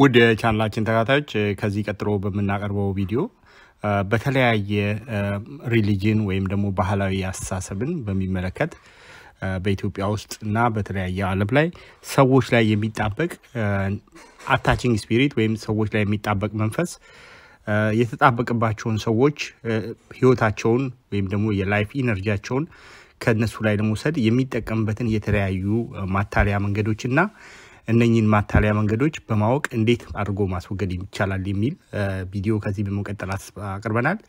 ወደ ቻናላችን ተከታታዮች ከዚህ ቀጥሎ በመናቀርበው ቪዲዮ በተለያየ ሪሊጂን ወይም ደግሞ ባህላዊ አስተሳሰብን በሚመለከት በኢትዮጵያ ውስጥ እና በተለያየ ዓለም ላይ ሰዎች ላይ የሚጣበቅ አታቺንግ ስፒሪት ወይም ሰዎች ላይ የሚጣበቅ መንፈስ የተጣበቀባቸውን ሰዎች ህይወታቸውን ወይም ደግሞ የላይፍ ኢነርጂያቸውን ከነሱ ላይ ለመውሰድ የሚጠቀምበትን የተለያዩ ማታለያ መንገዶችና እነኚህን ማታለያ መንገዶች በማወቅ እንዴት አድርጎ ማስወገድ ይቻላል የሚል ቪዲዮ ከዚህ በመቀጠል አቀርበናል።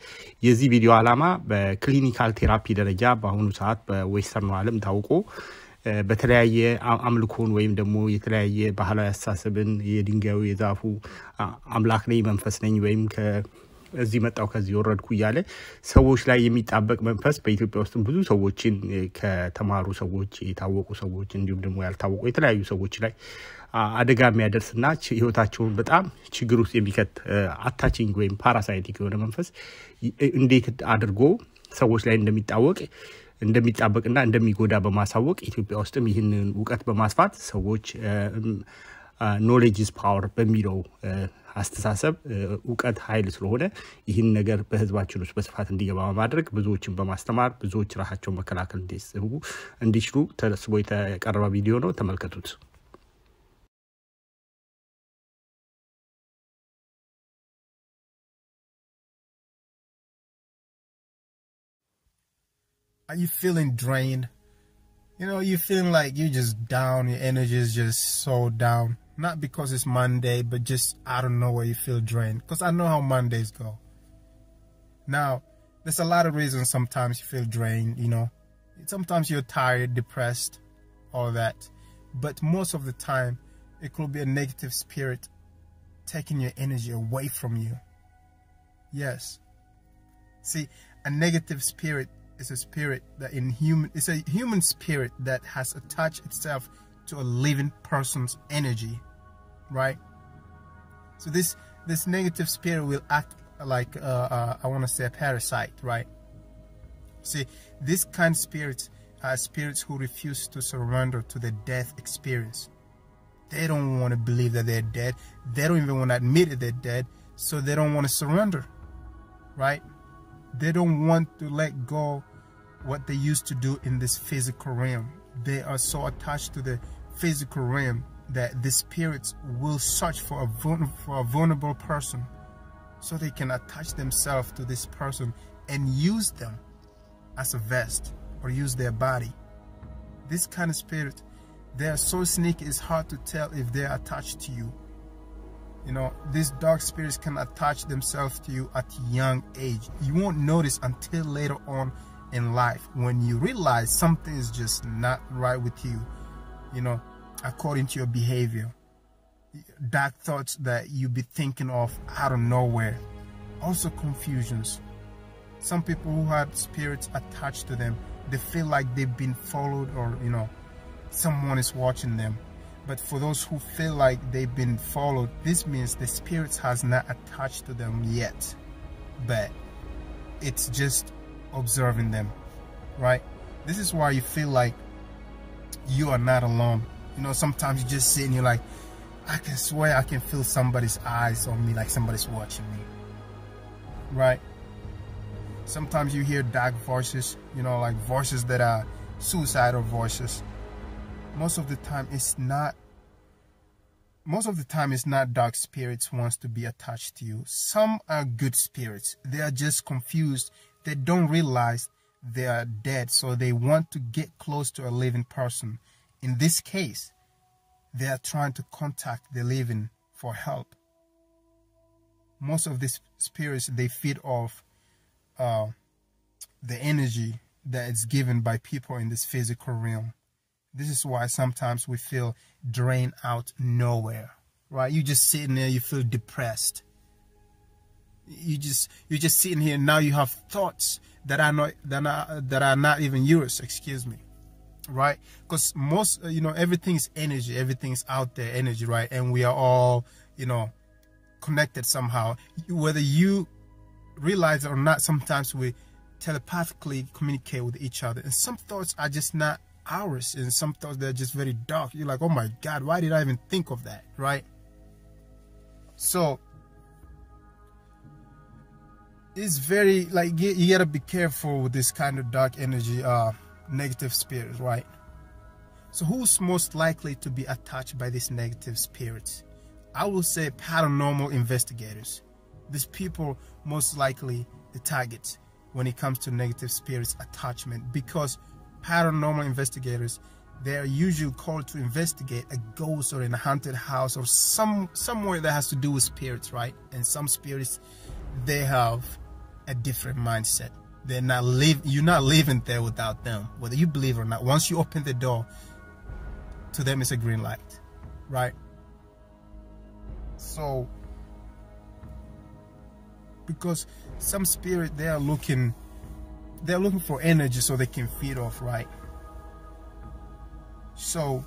የዚህ ቪዲዮ ዓላማ በክሊኒካል ቴራፒ ደረጃ በአሁኑ ሰዓት በዌስተርን ዓለም ታውቆ በተለያየ አምልኮን ወይም ደግሞ የተለያየ ባህላዊ አስተሳሰብን የድንጋዩ የዛፉ አምላክ ነኝ መንፈስ ነኝ ወይም እዚህ መጣው ከዚህ ወረድኩ ያለ ሰዎች ላይ የሚጣበቅ መንፈስ በኢትዮጵያ ውስጥ ብዙ ሰዎችን ከተማሩ ሰዎች የታወቁ ሰዎች እንዲሁም ደግሞ ያልታወቁ የተለያዩ ሰዎች ላይ አደጋ የሚያደርስና ህይወታቸውን በጣም ችግር ውስጥ የሚከት አታቺንግ ወይም ፓራሳይቲክ የሆነ መንፈስ እንዴት አድርጎ ሰዎች ላይ እንደሚጣበቅና እንደሚጎዳ በማሳወቅ ኢትዮጵያ ውስጥም ይህንን ዕውቀት በማስፋት ሰዎች knowledge is power በሚለው አስተሳሰብ ዕውቀት ኃይል ስለሆነ ይህን ነገር በህዝባችን ውስጥ በስፋት እንዲገባ ማድረግ ብዙዎችን በማስተማር ብዙዎች ራሳቸውን መከላከል እንዲችሉ ተስቦ የተቀረበ ቪዲዮ ነው። ተመልከቱት። Are you feeling drained? You know, you feeling like you're just down, your energy is just so down. Not because it's Monday, but just out of nowhere you feel drained. Because I know how Mondays go. Now, there's a lot of reasons sometimes you feel drained, you know. Sometimes you're tired, depressed, all that. But most of the time, it could be a negative spirit taking your energy away from you. Yes. See, a negative spirit is a spirit that it's a human spirit that has attached itself to a living person's energy, right? So this negative spirit will act like I want to say a parasite, right? See, this kind of spirits are spirits who refuse to surrender to the death experience. They don't want to believe that they're dead. They don't even want to admit that they're dead, so they don't want to surrender, right? They don't want to let go what they used to do in this physical realm. They are so attached to the physical realm that the spirits will search for a vulnerable person so they can attach themselves to this person and use them as a vest or use their body. This kind of spirit, they are so sneaky, it's hard to tell if they are attached to you. You know, these dark spirits can attach themselves to you at a young age. You won't notice until later on in life when you realize something is just not right with you, you know, according to your behavior. Dark thoughts that you be thinking of out of nowhere. Also confusions. Some people who had spirits attached to them, they feel like they've been followed or, you know, someone is watching them. But for those who feel like they've been followed, this means the spirits has not attached to them yet. But it's just observing them, right? This is why you feel like you are not alone. You know, sometimes you just sit and you're like, I can swear I can feel somebody's eyes on me, like somebody's watching me, right? Sometimes you hear dark voices, you know, like voices that are suicidal voices. Most of the time it's not dark spirits wants to be attached to you. Some are good spirits. They are just confused. They don't realize they are dead, so they want to get close to a living person. In this case, they are trying to contact the living for help. Most of these spirits, they feed off the energy that is given by people in this physical realm. This is why sometimes we feel drained out nowhere, right? You just sitting there, you feel depressed. You're just sitting here. Now you have thoughts that are not even yours. Excuse me, right? Because most, you know, everything is energy. Everything is out there, energy, right? And we are all, you know, connected somehow. Whether you realize it or not, sometimes we telepathically communicate with each other. And some thoughts are just not ours, and some thoughts that are just very dark. You're like, oh my God, why did I even think of that, right? So it's very like you gotta be careful with this kind of dark energy, negative spirits, right? So who's most likely to be attached by these negative spirits? I will say paranormal investigators. These people most likely the targets when it comes to negative spirits attachment, because paranormal investigators, they are usually called to investigate a ghost or in a haunted house or somewhere that has to do with spirits, right? And some spirits, they have a different mindset. You're not living there without them, whether you believe or not. Once you open the door, to them it's a green light, right? So because some spirit, they're looking for energy so they can feed off, right? So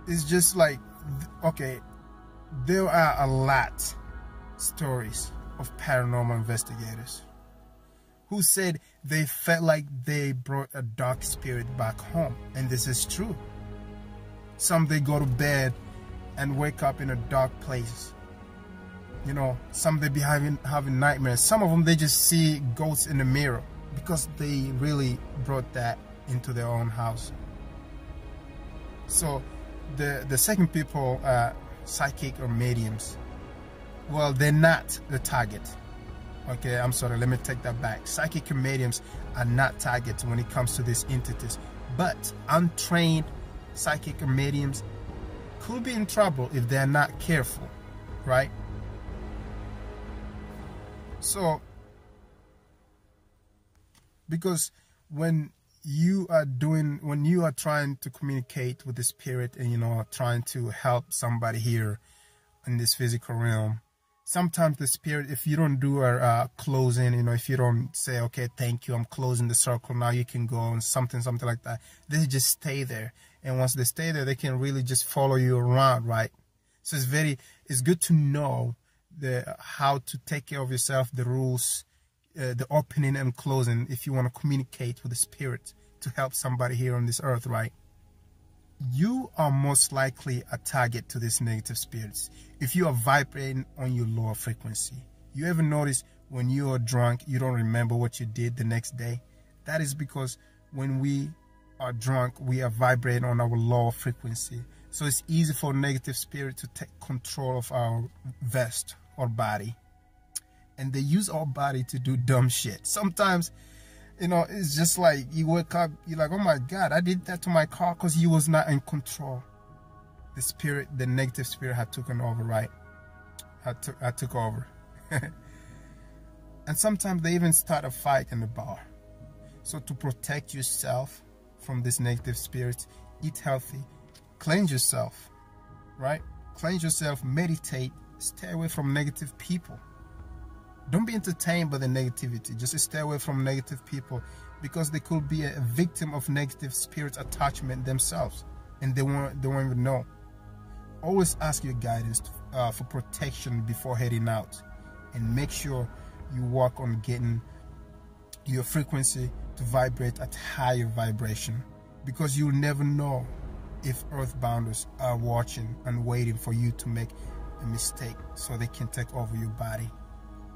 it's just like, okay, there are a lot stories of paranormal investigators who said they felt like they brought a dark spirit back home, and this is true. Some, they go to bed and wake up in a dark place. You know, some they be having nightmares. Some of them, they just see ghosts in the mirror because they really brought that into their own house. So the second people, psychic or mediums, well, they're not the target. Okay, I'm sorry, let me take that back. Psychic and mediums are not targets when it comes to these entities, but untrained psychic or mediums could be in trouble if they're not careful, right? So because when you are trying to communicate with the spirit and, you know, trying to help somebody here in this physical realm, sometimes the spirit, if you don't do a closing, you know, if you don't say, okay, thank you, I'm closing the circle, now you can go, and something like that, they just stay there. And once they stay there, they can really just follow you around, right? So it's good to know how to take care of yourself, the rules, the opening and closing, if you want to communicate with the spirit to help somebody here on this earth, right? You are most likely a target to these negative spirits if you are vibrating on your lower frequency. You ever notice when you are drunk, you don't remember what you did the next day? That is because when we are drunk, we are vibrating on our lower frequency. So it's easy for negative spirit to take control of our vest or body. And they use our body to do dumb shit. Sometimes, you know, it's just like you wake up, you're like, oh my God, I did that to my car because you was not in control. The spirit, the negative spirit had taken over, right? I took over. And sometimes they even start a fight in the bar. So to protect yourself from this negative spirits, eat healthy, cleanse yourself, right? Cleanse yourself, meditate, stay away from negative people. Don't be entertained by the negativity. Just stay away from negative people, because they could be a victim of negative spirits attachment themselves, and they won't even know. Always ask your guidance for protection before heading out, and make sure you work on getting your frequency to vibrate at higher vibration, because you'll never know if earthbounders are watching and waiting for you to make a mistake so they can take over your body.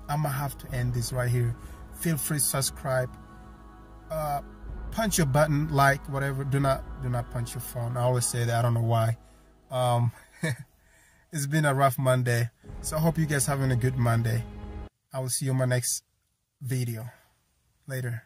I'm gonna have to end this right here. Feel free to subscribe, punch your button, like, whatever. Do not punch your phone. I always say that, I don't know why. It's been a rough Monday, so I hope you guys having a good Monday. I will see you in my next video. Later.